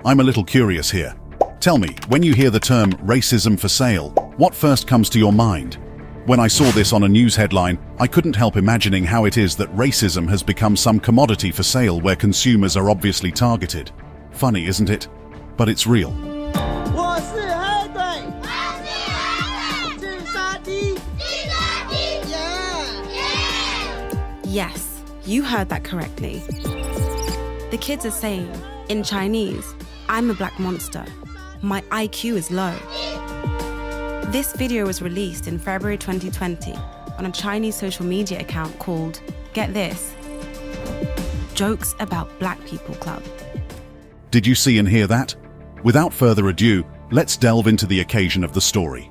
I'm a little curious here. Tell me, when you hear the term racism for sale, what first comes to your mind? When I saw this on a news headline, I couldn't help imagining how it is that racism has become some commodity for sale where consumers are obviously targeted. Funny, isn't it? But it's real. Yes, you heard that correctly. The kids are saying, in Chinese, I'm a black monster. My IQ is low. This video was released in February 2020 on a Chinese social media account called, get this, Jokes About Black People Club. Did you see and hear that? Without further ado, let's delve into the occasion of the story.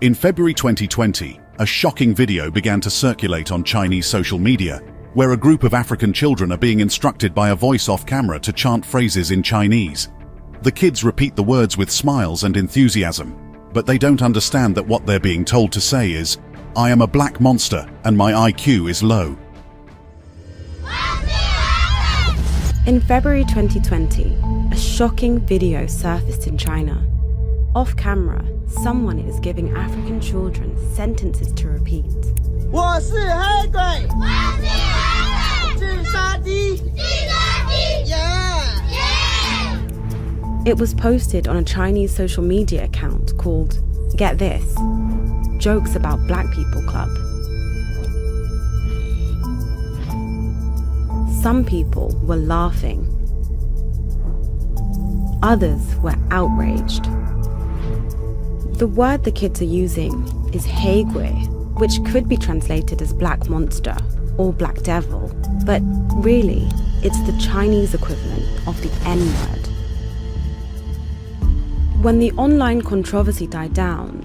In February 2020, a shocking video began to circulate on Chinese social media, where a group of African children are being instructed by a voice off camera to chant phrases in Chinese. The kids repeat the words with smiles and enthusiasm, but they don't understand that what they're being told to say is, I am a black monster and my IQ is low. In February 2020, a shocking video surfaced in China. Off camera, someone is giving African children sentences to repeat. It was posted on a Chinese social media account called, get this, Jokes About Black People Club. Some people were laughing. Others were outraged. The word the kids are using is heigui, which could be translated as black monster or black devil, but really, it's the Chinese equivalent of the N-word. When the online controversy died down,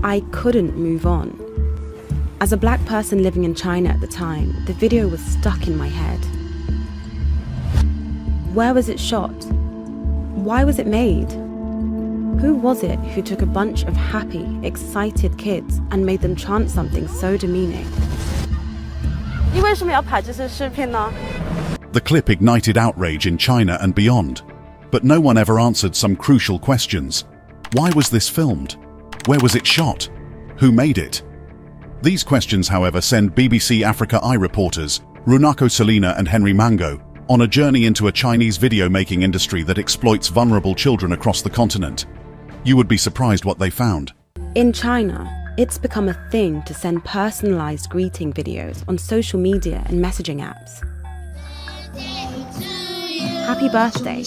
I couldn't move on. As a black person living in China at the time, the video was stuck in my head. Where was it shot? Why was it made? Who was it who took a bunch of happy, excited kids and made them chant something so demeaning? The clip ignited outrage in China and beyond, but no one ever answered some crucial questions. Why was this filmed? Where was it shot? Who made it? These questions, however, send BBC Africa Eye reporters Runako Selina and Henry Mango on a journey into a Chinese video-making industry that exploits vulnerable children across the continent. You would be surprised what they found. In China, it's become a thing to send personalized greeting videos on social media and messaging apps. Happy birthday.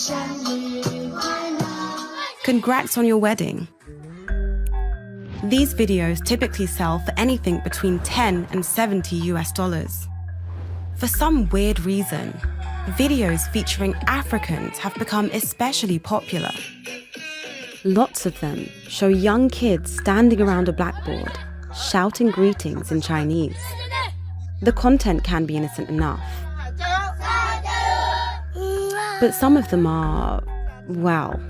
Congrats on your wedding. These videos typically sell for anything between $10 and $70 US. For some weird reason, videos featuring Africans have become especially popular. Lots of them show young kids standing around a blackboard, shouting greetings in Chinese. The content can be innocent enough. But some of them are, well,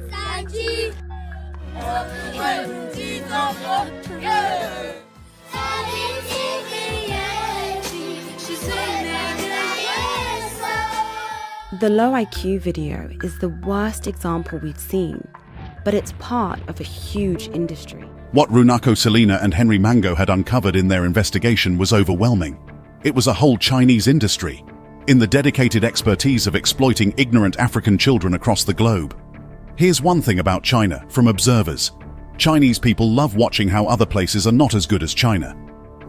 the low IQ video is the worst example we've seen, but it's part of a huge industry. What Runako Selina and Henry Mango had uncovered in their investigation was overwhelming. It was a whole Chinese industry, in the dedicated expertise of exploiting ignorant African children across the globe. Here's one thing about China from observers. Chinese people love watching how other places are not as good as China.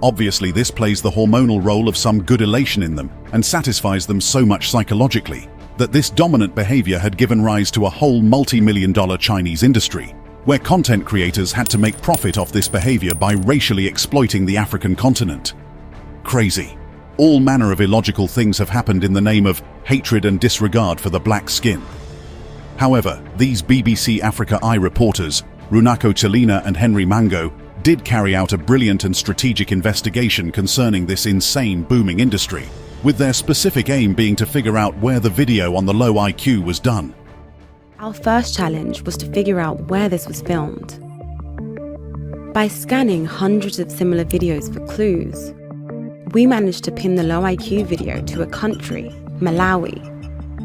Obviously, this plays the hormonal role of some good elation in them and satisfies them so much psychologically that this dominant behavior had given rise to a whole multi-million-dollar Chinese industry, where content creators had to make profit off this behavior by racially exploiting the African continent. Crazy. All manner of illogical things have happened in the name of hatred and disregard for the black skin. However, these BBC Africa Eye reporters, Runako Selina and Henry Mango, did carry out a brilliant and strategic investigation concerning this insane booming industry, with their specific aim being to figure out where the video on the low IQ was done. Our first challenge was to figure out where this was filmed. By scanning hundreds of similar videos for clues, we managed to pin the low IQ video to a country, Malawi.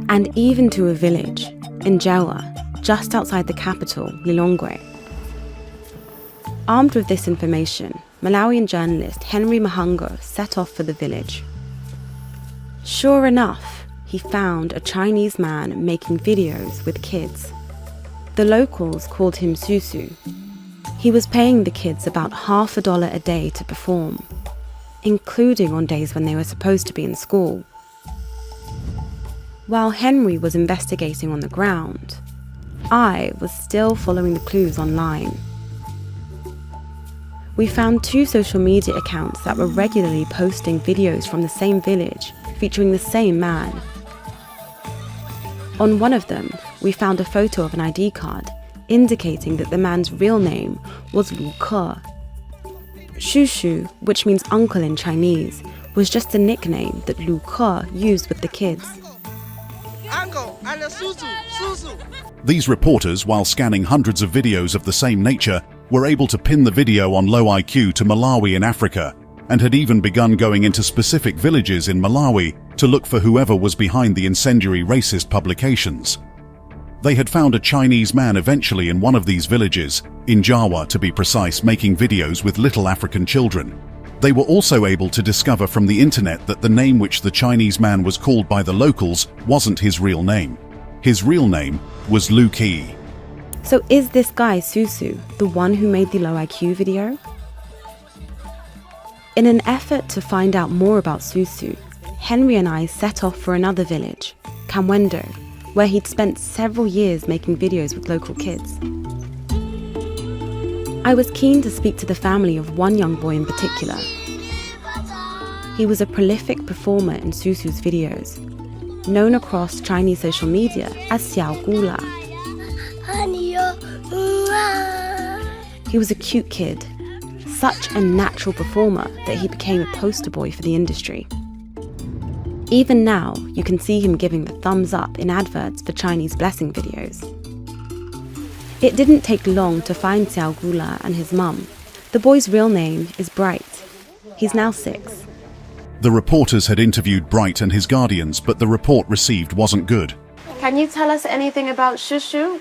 and even to a village in Jawa, just outside the capital, Lilongwe. Armed with this information, Malawian journalist Henry Mahango set off for the village. Sure enough, he found a Chinese man making videos with kids. The locals called him Susu. He was paying the kids about $50 a day to perform, including on days when they were supposed to be in school. While Henry was investigating on the ground, I was still following the clues online. We found 2 social media accounts that were regularly posting videos from the same village featuring the same man. On one of them, we found a photo of an ID card indicating that the man's real name was Lu Ke. Shushu, which means uncle in Chinese, was just a nickname that Lu Ke used with the kids. Uncle and Susu. These reporters, while scanning hundreds of videos of the same nature, were able to pin the video on low IQ to Malawi in Africa, and had even begun going into specific villages in Malawi to look for whoever was behind the incendiary racist publications. They had found a Chinese man eventually in one of these villages, in Jawa to be precise, making videos with little African children. They were also able to discover from the internet that the name which the Chinese man was called by the locals wasn't his real name. His real name was Lu Ke. So is this guy Susu the one who made the low IQ video? In an effort to find out more about Susu, Henry and I set off for another village, Kamwendo, where he'd spent several years making videos with local kids. I was keen to speak to the family of one young boy in particular. He was a prolific performer in Susu's videos, known across Chinese social media as Xiao Gula. He was a cute kid, such a natural performer that he became a poster boy for the industry. Even now, you can see him giving the thumbs up in adverts for Chinese blessing videos. It didn't take long to find Xiao Gula and his mum. The boy's real name is Bright. He's now 6. The reporters had interviewed Bright and his guardians, but the report received wasn't good. Can you tell us anything about Shushu?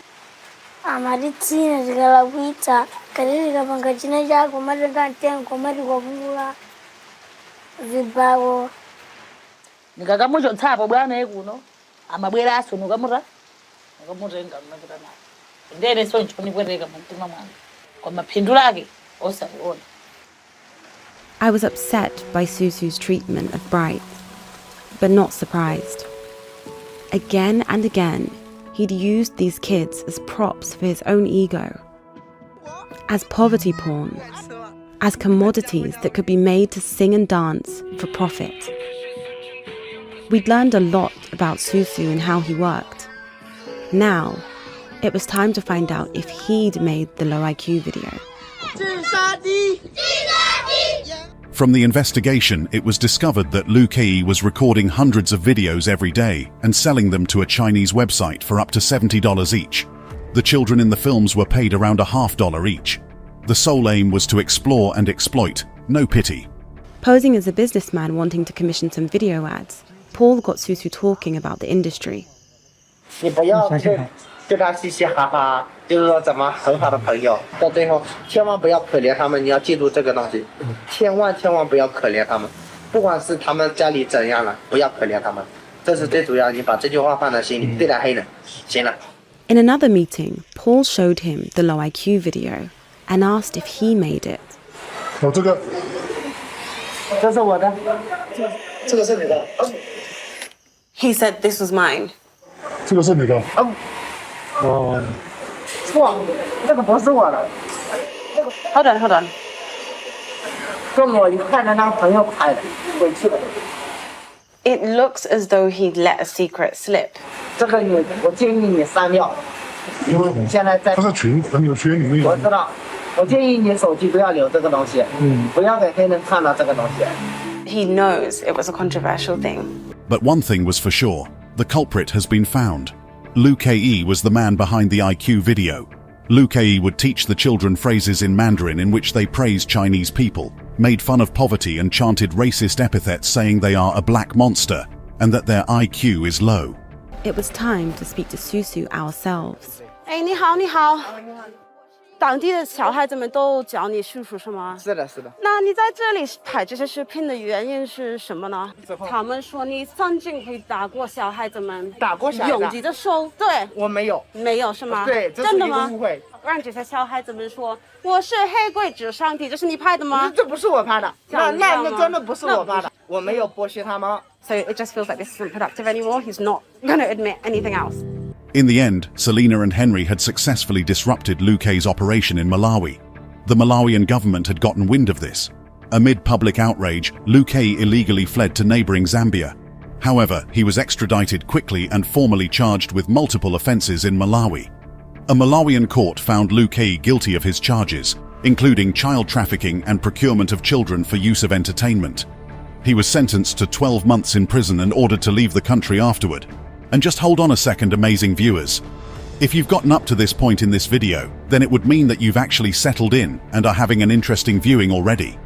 I was upset by Susu's treatment of Bright, but not surprised. Again and again, he'd used these kids as props for his own ego, as poverty porn, as commodities that could be made to sing and dance for profit. We'd learned a lot about Susu and how he worked. Now, it was time to find out if he'd made the low IQ video. From the investigation, it was discovered that Lu Ke was recording hundreds of videos every day and selling them to a Chinese website for up to $70 each. The children in the films were paid around $50 each. The sole aim was to explore and exploit, no pity. Posing as a businessman wanting to commission some video ads, Paul got Susu talking about the industry. 对他嘻嘻哈哈，就是说怎么很好的朋友，到最后千万不要可怜他们，你要记住这个东西，千万不要可怜他们，不管是他们家里怎样了，不要可怜他们，这是最主要，你把这句话放在心里，对待黑人，行了。In another meeting, Paul showed him the low IQ video and asked if he made it. 这个，这是我的，这个是你的。He said this was mine. 这个是你的。哦，错，这个不是我的。Hold on. 跟我一块的那个朋友拍的，回去了。It looks as though he'd let a secret slip. 这个我建议你删掉。因为现在在。他在群里面。我知道，我建议你手机不要留这个东西，不要给黑人看到这个东西。He knows it was a controversial thing. But one thing was for sure, the culprit has been found. Lu Ke was the man behind the IQ video. Lu Ke would teach the children phrases in Mandarin in which they praised Chinese people, made fun of poverty and chanted racist epithets saying they are a black monster and that their IQ is low. it was time to speak to Susu ourselves. 哎，你好，你好。当地的小孩子们都叫你叔叔是吗？是的，是的。那你在这里拍这些视频的原因是什么呢？他们说你曾经会打过小孩子们，打过小孩子用你的手，对，我没有，没有是吗？对，这是一个真的吗？误会。让这些小孩子们说我是黑鬼至上帝，这是你拍的吗？这不是我拍的，那真的不是我拍的，那我没有剥削他们。So it just feels like this isn't productive anymore. He's not going to admit anything else. In the end, Selena and Henry had successfully disrupted Luque's operation in Malawi. The Malawian government had gotten wind of this. Amid public outrage, Luque illegally fled to neighboring Zambia. However, he was extradited quickly and formally charged with multiple offenses in Malawi. A Malawian court found Luque guilty of his charges, including child trafficking and procurement of children for use of entertainment. He was sentenced to 12 months in prison and ordered to leave the country afterward. And just hold on a second, amazing viewers. If you've gotten up to this point in this video, then it would mean that you've actually settled in and are having an interesting viewing already.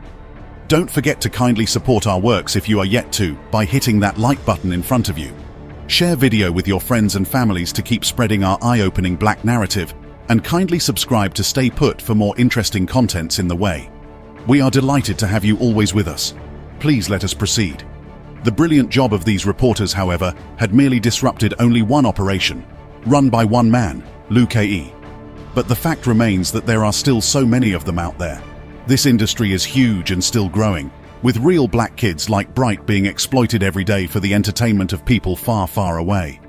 Don't forget to kindly support our works if you are yet to, by hitting that like button in front of you. Share video with your friends and families to keep spreading our eye-opening black narrative, and kindly subscribe to stay put for more interesting contents in the way. We are delighted to have you always with us. Please let us proceed. The brilliant job of these reporters, however, had merely disrupted only one operation, run by one man, Luque. But the fact remains that there are still so many of them out there. This industry is huge and still growing, with real black kids like Bright being exploited every day for the entertainment of people far, far away.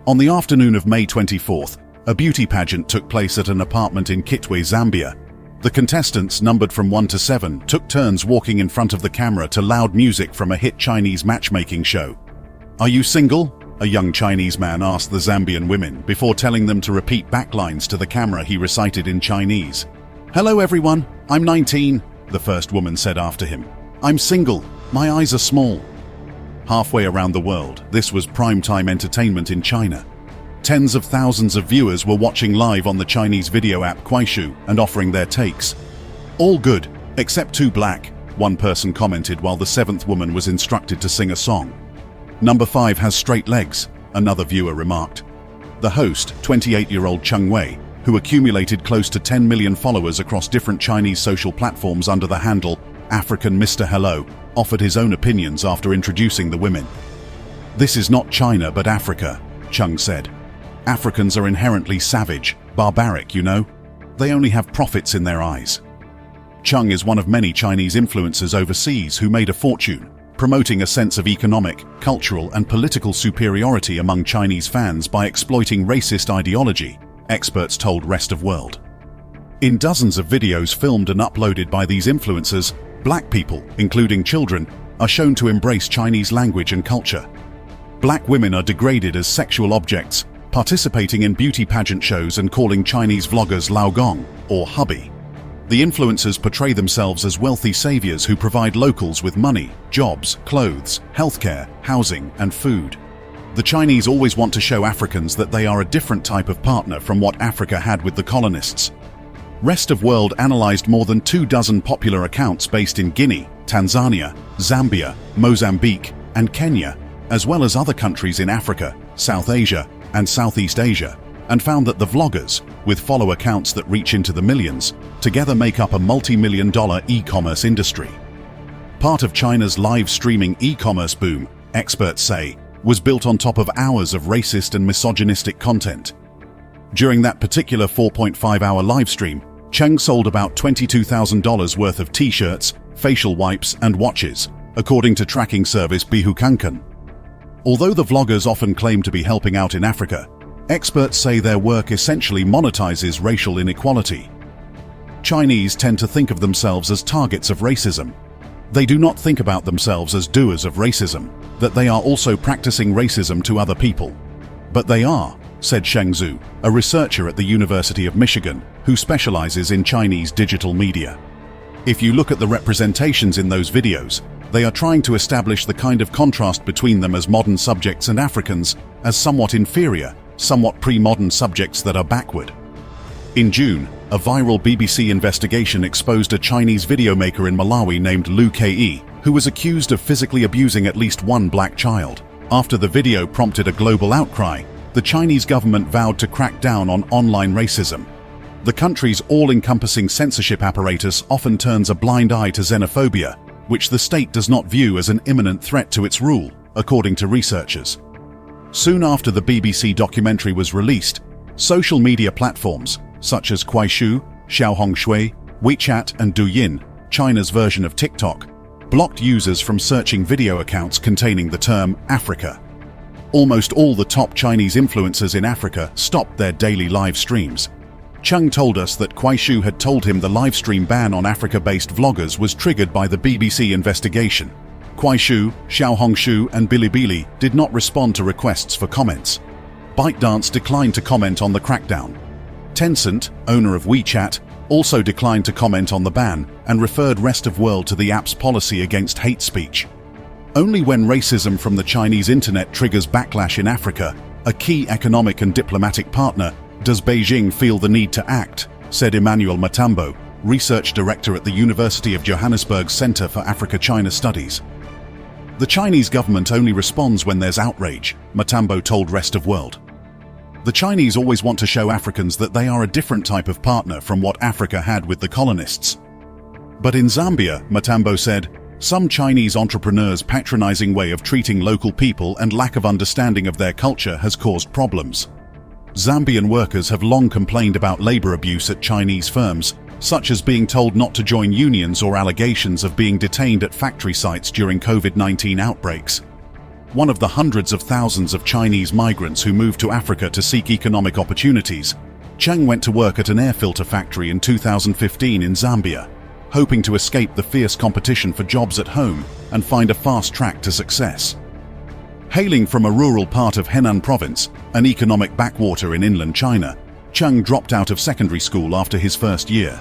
On the afternoon of May 24th, a beauty pageant took place at an apartment in Kitwe, Zambia. The contestants, numbered from 1 to 7, took turns walking in front of the camera to loud music from a hit Chinese matchmaking show. "Are you single?" a young Chinese man asked the Zambian women before telling them to repeat backlines to the camera he recited in Chinese. "Hello everyone, I'm 19, the first woman said after him. "I'm single, my eyes are small." Halfway around the world, this was primetime entertainment in China. Tens of thousands of viewers were watching live on the Chinese video app Kuaishou and offering their takes. "All good, except too black," one person commented while the seventh woman was instructed to sing a song. "Number 5 has straight legs," another viewer remarked. The host, 28-year-old Cheng Wei, who accumulated close to 10 million followers across different Chinese social platforms under the handle African Mr. Hello, offered his own opinions after introducing the women. "This is not China but Africa," Cheng said. "Africans are inherently savage, barbaric, you know. They only have profits in their eyes." Cheng is one of many Chinese influencers overseas who made a fortune, promoting a sense of economic, cultural, and political superiority among Chinese fans by exploiting racist ideology, experts told Rest of World. In dozens of videos filmed and uploaded by these influencers, black people, including children, are shown to embrace Chinese language and culture. Black women are degraded as sexual objects, participating in beauty pageant shows and calling Chinese vloggers Laogong, or hubby. The influencers portray themselves as wealthy saviors who provide locals with money, jobs, clothes, healthcare, housing, and food. The Chinese always want to show Africans that they are a different type of partner from what Africa had with the colonists. Rest of World analyzed more than 24 popular accounts based in Guinea, Tanzania, Zambia, Mozambique, and Kenya, as well as other countries in Africa, South Asia, and Southeast Asia, and found that the vloggers, with follow accounts that reach into the millions, together make up a multi-million-dollar e-commerce industry. Part of China's live streaming e-commerce boom, experts say, was built on top of hours of racist and misogynistic content. During that particular 4.5-hour live stream, Cheng sold about $22,000 worth of t-shirts, facial wipes, and watches, according to tracking service Bihukankan. Although the vloggers often claim to be helping out in Africa, experts say their work essentially monetizes racial inequality. Chinese tend to think of themselves as targets of racism. They do not think about themselves as doers of racism, that they are also practicing racism to other people. But they are, said Sheng Zhu, a researcher at the University of Michigan, who specializes in Chinese digital media. If you look at the representations in those videos, they are trying to establish the kind of contrast between them as modern subjects and Africans as somewhat inferior, somewhat pre-modern subjects that are backward. In June, a viral BBC investigation exposed a Chinese videomaker in Malawi named Luque, who was accused of physically abusing at least one black child. After the video prompted a global outcry, the Chinese government vowed to crack down on online racism. The country's all-encompassing censorship apparatus often turns a blind eye to xenophobia, which the state does not view as an imminent threat to its rule, according to researchers. Soon after the BBC documentary was released, social media platforms such as Kuaishou, Xiaohongshui, WeChat and Douyin, China's version of TikTok, blocked users from searching video accounts containing the term Africa. Almost all the top Chinese influencers in Africa stopped their daily live streams. Chung told us that Kuaishou had told him the livestream ban on Africa-based vloggers was triggered by the BBC investigation. Kuaishou, Xiaohongshu and Bilibili did not respond to requests for comments. ByteDance declined to comment on the crackdown. Tencent, owner of WeChat, also declined to comment on the ban and referred rest of world to the app's policy against hate speech. Only when racism from the Chinese internet triggers backlash in Africa, a key economic and diplomatic partner, does Beijing feel the need to act, said Emmanuel Matambo, research director at the University of Johannesburg's Center for Africa-China Studies. The Chinese government only responds when there's outrage, Matambo told Rest of World. The Chinese always want to show Africans that they are a different type of partner from what Africa had with the colonists. But in Zambia, Matambo said, some Chinese entrepreneurs' patronizing way of treating local people and lack of understanding of their culture has caused problems. Zambian workers have long complained about labor abuse at Chinese firms, such as being told not to join unions or allegations of being detained at factory sites during COVID-19 outbreaks. One of the hundreds of thousands of Chinese migrants who moved to Africa to seek economic opportunities, Cheng went to work at an air filter factory in 2015 in Zambia, hoping to escape the fierce competition for jobs at home and find a fast track to success. Hailing from a rural part of Henan province, an economic backwater in inland China, Chung dropped out of secondary school after his first year.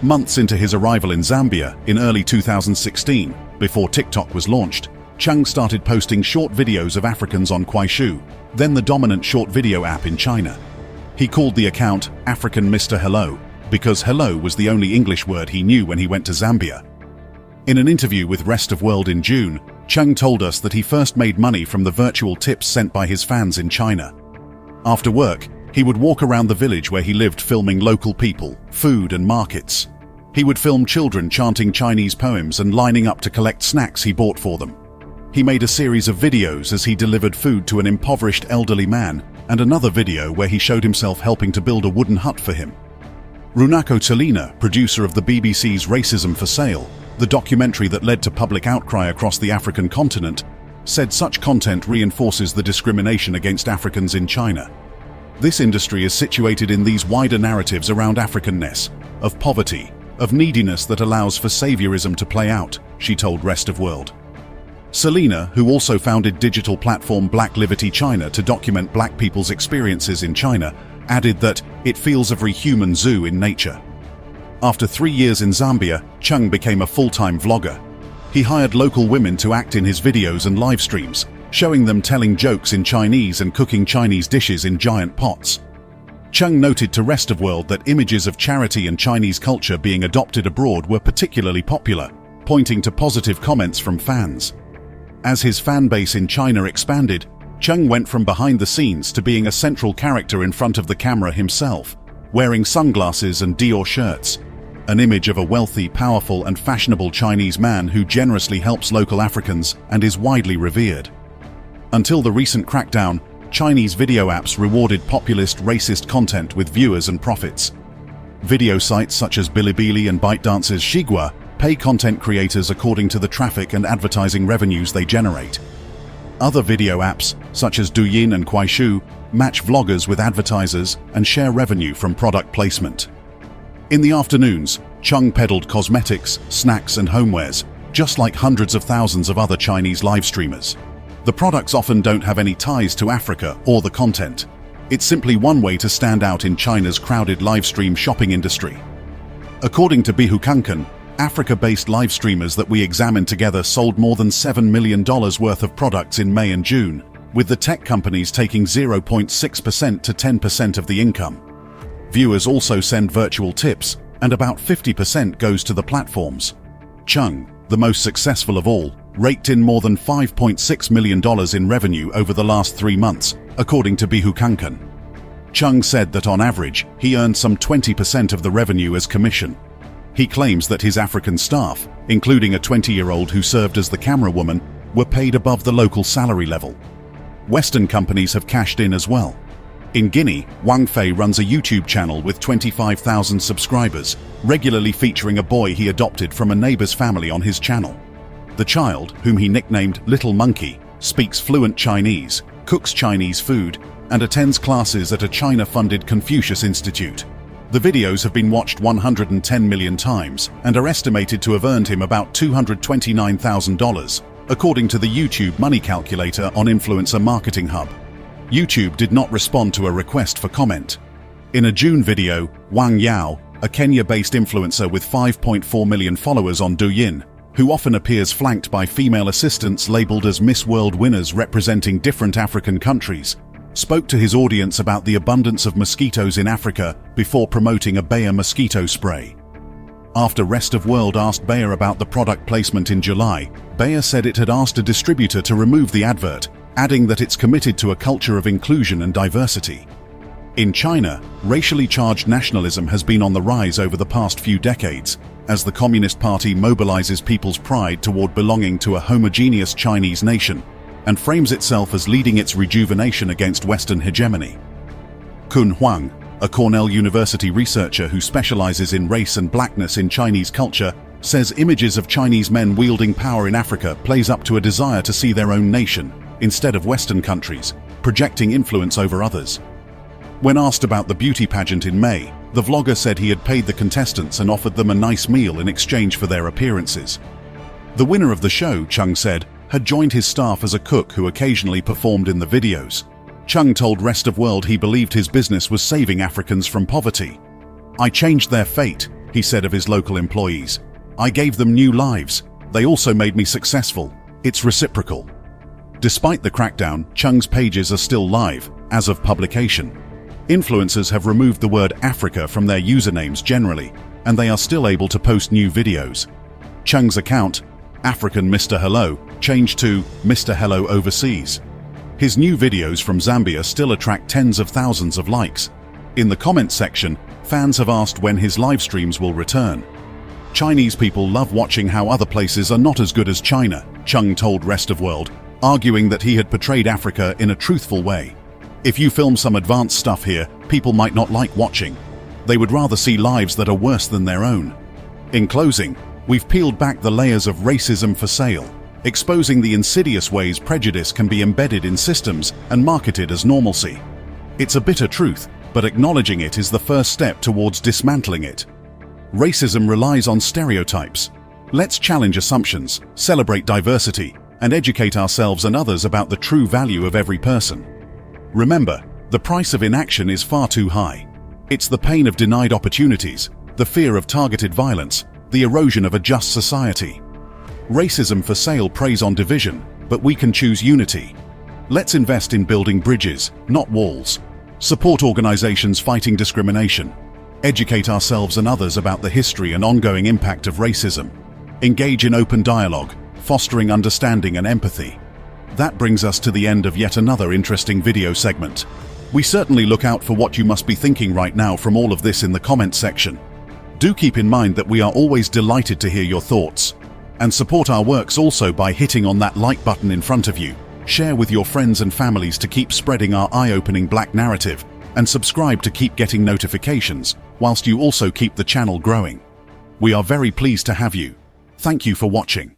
Months into his arrival in Zambia in early 2016, before TikTok was launched, Chung started posting short videos of Africans on Kuaishou, then the dominant short video app in China. He called the account African Mr. Hello, because hello was the only English word he knew when he went to Zambia. In an interview with Rest of World in June, Chung told us that he first made money from the virtual tips sent by his fans in China. After work, he would walk around the village where he lived filming local people, food and markets. He would film children chanting Chinese poems and lining up to collect snacks he bought for them. He made a series of videos as he delivered food to an impoverished elderly man, and another video where he showed himself helping to build a wooden hut for him. Runako Talina, producer of the BBC's Racism for Sale, the documentary that led to public outcry across the African continent, said such content reinforces the discrimination against Africans in China. This industry is situated in these wider narratives around Africanness, of poverty, of neediness that allows for saviorism to play out, she told Rest of World. Selena, who also founded digital platform Black Liberty China to document black people's experiences in China, added that it feels every human zoo in nature. After 3 years in Zambia, Chung became a full-time vlogger. He hired local women to act in his videos and live streams, showing them telling jokes in Chinese and cooking Chinese dishes in giant pots. Chung noted to Rest of World that images of charity and Chinese culture being adopted abroad were particularly popular, pointing to positive comments from fans. As his fan base in China expanded, Chung went from behind the scenes to being a central character in front of the camera himself, wearing sunglasses and Dior shirts, an image of a wealthy, powerful and fashionable Chinese man who generously helps local Africans and is widely revered. Until the recent crackdown, Chinese video apps rewarded populist, racist content with viewers and profits. Video sites such as Bilibili and ByteDance's Xigua pay content creators according to the traffic and advertising revenues they generate. Other video apps, such as Douyin and Kuaishou, match vloggers with advertisers and share revenue from product placement. In the afternoons, Chung peddled cosmetics, snacks and homewares, just like hundreds of thousands of other Chinese live streamers. The products often don't have any ties to Africa or the content. It's simply one way to stand out in China's crowded live stream shopping industry. According to Bihukankan, Africa-based live streamers that we examined together sold more than $7 million worth of products in May and June, with the tech companies taking 0.6% to 10% of the income. Viewers also send virtual tips, and about 50% goes to the platforms. Chung, the most successful of all, raked in more than $5.6 million in revenue over the last 3 months, according to Bihukankan. Chung said that on average, he earned some 20% of the revenue as commission. He claims that his African staff, including a 20-year-old who served as the camerawoman, were paid above the local salary level. Western companies have cashed in as well. In Guinea, Wang Fei runs a YouTube channel with 25,000 subscribers, regularly featuring a boy he adopted from a neighbor's family on his channel. The child, whom he nicknamed Little Monkey, speaks fluent Chinese, cooks Chinese food, and attends classes at a China-funded Confucius Institute. The videos have been watched 110 million times and are estimated to have earned him about $229,000, according to the YouTube money calculator on Influencer Marketing Hub. YouTube did not respond to a request for comment. In a June video, Wang Yao, a Kenya-based influencer with 5.4 million followers on Douyin, who often appears flanked by female assistants labeled as Miss World winners representing different African countries, spoke to his audience about the abundance of mosquitoes in Africa before promoting a Bayer mosquito spray. After Rest of World asked Bayer about the product placement in July, Bayer said it had asked a distributor to remove the advert, adding that it's committed to a culture of inclusion and diversity. In China, racially charged nationalism has been on the rise over the past few decades, as the Communist Party mobilizes people's pride toward belonging to a homogeneous Chinese nation, and frames itself as leading its rejuvenation against Western hegemony. Kun Huang, a Cornell University researcher who specializes in race and blackness in Chinese culture, says images of Chinese men wielding power in Africa plays up to a desire to see their own nation, instead of Western countries, projecting influence over others. When asked about the beauty pageant in May, the vlogger said he had paid the contestants and offered them a nice meal in exchange for their appearances. The winner of the show, Chung said, had joined his staff as a cook who occasionally performed in the videos. Chung told Rest of World he believed his business was saving Africans from poverty. "I changed their fate," he said of his local employees. "I gave them new lives. They also made me successful. It's reciprocal." Despite the crackdown, Chung's pages are still live, as of publication. Influencers have removed the word Africa from their usernames generally, and they are still able to post new videos. Chung's account, African Mr. Hello, changed to Mr. Hello Overseas. His new videos from Zambia still attract tens of thousands of likes. In the comments section, fans have asked when his live streams will return. "Chinese people love watching how other places are not as good as China," Chung told Rest of World, arguing that he had portrayed Africa in a truthful way. "If you film some advanced stuff here, people might not like watching. They would rather see lives that are worse than their own." In closing, we've peeled back the layers of racism for sale, exposing the insidious ways prejudice can be embedded in systems and marketed as normalcy. It's a bitter truth, but acknowledging it is the first step towards dismantling it. Racism relies on stereotypes. Let's challenge assumptions, celebrate diversity, and educate ourselves and others about the true value of every person. Remember, the price of inaction is far too high. It's the pain of denied opportunities, the fear of targeted violence, the erosion of a just society. Racism for sale preys on division, but we can choose unity. Let's invest in building bridges, not walls. Support organizations fighting discrimination. Educate ourselves and others about the history and ongoing impact of racism. Engage in open dialogue, fostering understanding and empathy. That brings us to the end of yet another interesting video segment. We certainly look out for what you must be thinking right now from all of this in the comments section. Do keep in mind that we are always delighted to hear your thoughts. And support our works also by hitting on that like button in front of you. Share with your friends and families to keep spreading our eye-opening black narrative, and subscribe to keep getting notifications, whilst you also keep the channel growing. We are very pleased to have you. Thank you for watching.